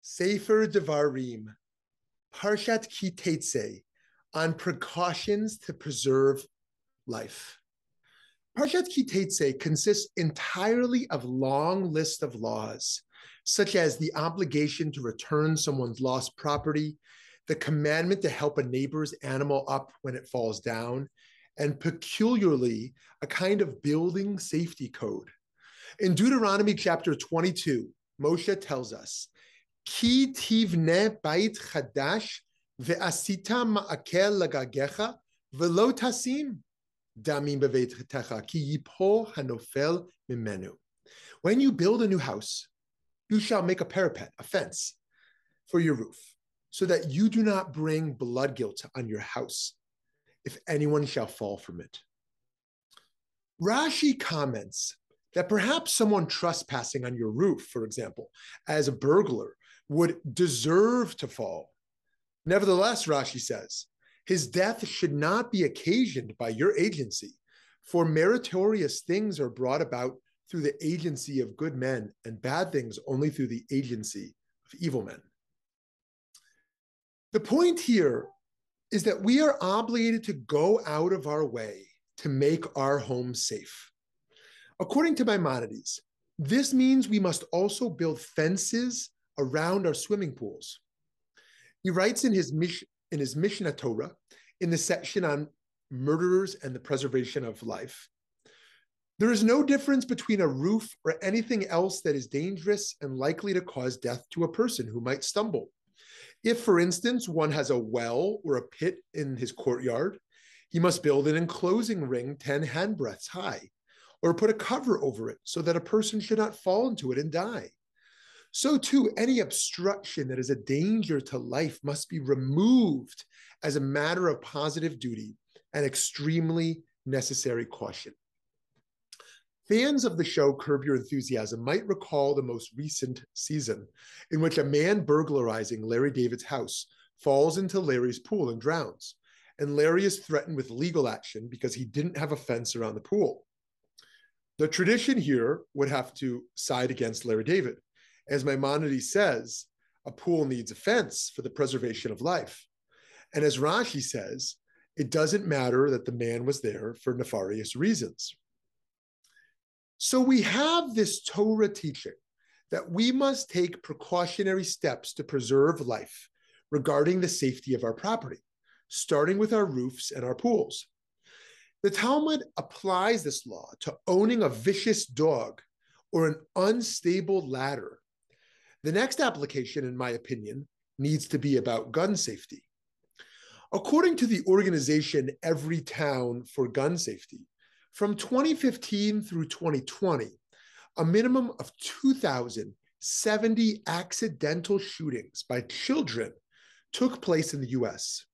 Sefer Devarim, Parshat Teitzei, on precautions to preserve life. Parshat Teitzei consists entirely of long lists of laws, such as the obligation to return someone's lost property, the commandment to help a neighbor's animal up when it falls down, and peculiarly, a kind of building safety code. In Deuteronomy chapter 22, Moshe tells us, Ki tivne bait chadash ve'asita ma'akel lagagecha ve'lo tasim damim beveitecha ki yipol hanofel mimenu. When you build a new house, you shall make a parapet, a fence, for your roof, so that you do not bring blood guilt on your house, if anyone shall fall from it. Rashi comments that perhaps someone trespassing on your roof, for example, as a burglar, would deserve to fall. Nevertheless, Rashi says, his death should not be occasioned by your agency, for meritorious things are brought about through the agency of good men, and bad things only through the agency of evil men. The point here is that we are obligated to go out of our way to make our home safe. According to Maimonides, this means we must also build fences around our swimming pools. He writes in his Mishnah Torah, in the section on murderers and the preservation of life, there is no difference between a roof or anything else that is dangerous and likely to cause death to a person who might stumble. If, for instance, one has a well or a pit in his courtyard, he must build an enclosing ring 10 handbreadths high, or put a cover over it so that a person should not fall into it and die. So too, any obstruction that is a danger to life must be removed as a matter of positive duty and extremely necessary caution. Fans of the show Curb Your Enthusiasm might recall the most recent season in which a man burglarizing Larry David's house falls into Larry's pool and drowns, and Larry is threatened with legal action because he didn't have a fence around the pool. The tradition here would have to side against Larry David. As Maimonides says, a pool needs a fence for the preservation of life. And as Rashi says, it doesn't matter that the man was there for nefarious reasons. So we have this Torah teaching that we must take precautionary steps to preserve life regarding the safety of our property, starting with our roofs and our pools. The Talmud applies this law to owning a vicious dog or an unstable ladder. The next application, in my opinion, needs to be about gun safety. According to the organization Every Town for Gun Safety, from 2015 through 2020, a minimum of 2,070 accidental shootings by children took place in the US.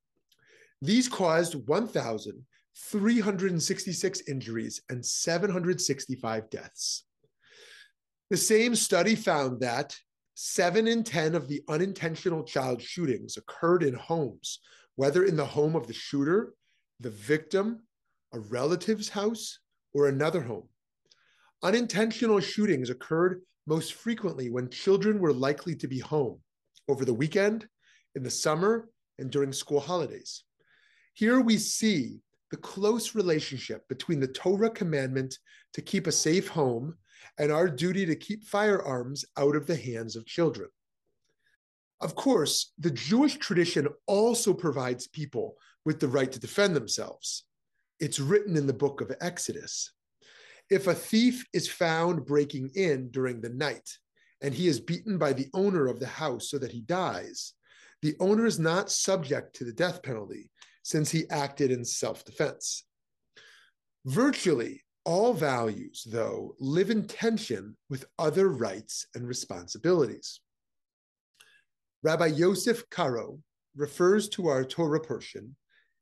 These caused 1,366 injuries and 765 deaths. The same study found that 7 in 10 of the unintentional child shootings occurred in homes, whether in the home of the shooter, the victim, a relative's house, or another home. Unintentional shootings occurred most frequently when children were likely to be home over the weekend, in the summer, and during school holidays. Here we see the close relationship between the Torah commandment to keep a safe home and our duty to keep firearms out of the hands of children. Of course, the Jewish tradition also provides people with the right to defend themselves. It's written in the book of Exodus. If a thief is found breaking in during the night and he is beaten by the owner of the house so that he dies, the owner is not subject to the death penalty since he acted in self-defense. Virtually all values, though, live in tension with other rights and responsibilities. Rabbi Yosef Karo refers to our Torah portion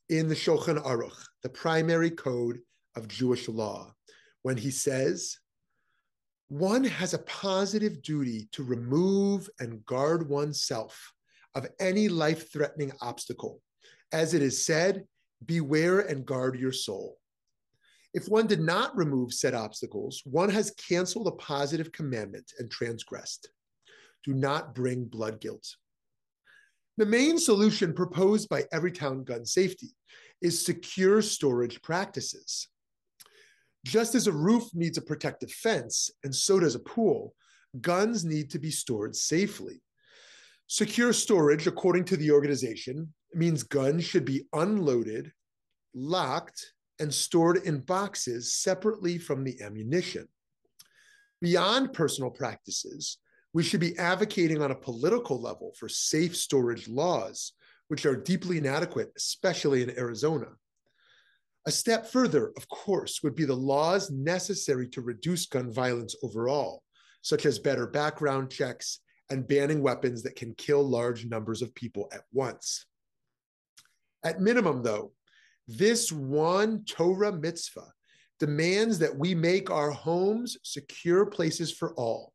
in the Shulchan Aruch, the primary code of Jewish law, when he says, one has a positive duty to remove and guard oneself of any life-threatening obstacle. As it is said, beware and guard your soul. If one did not remove said obstacles, one has canceled a positive commandment and transgressed. do not bring blood guilt. The main solution proposed by Everytown Gun Safety is secure storage practices. Just as a roof needs a protective fence, and so does a pool, guns need to be stored safely. Secure storage, according to the organization, means guns should be unloaded, locked, and stored in boxes separately from the ammunition. Beyond personal practices, we should be advocating on a political level for safe storage laws, which are deeply inadequate, especially in Arizona. A step further, of course, would be the laws necessary to reduce gun violence overall, such as better background checks and banning weapons that can kill large numbers of people at once. At minimum, though, this one Torah mitzvah demands that we make our homes secure places for all.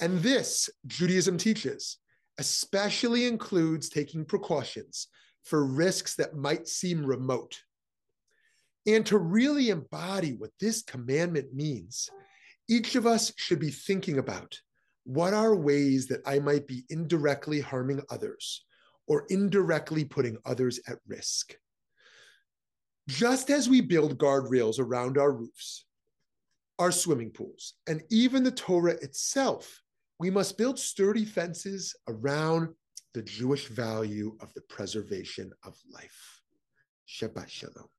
And this, Judaism teaches, especially includes taking precautions for risks that might seem remote. And to really embody what this commandment means, each of us should be thinking about what are ways that I might be indirectly harming others or indirectly putting others at risk. Just as we build guardrails around our roofs, our swimming pools, and even the Torah itself, we must build sturdy fences around the Jewish value of the preservation of life. Shabbat Shalom.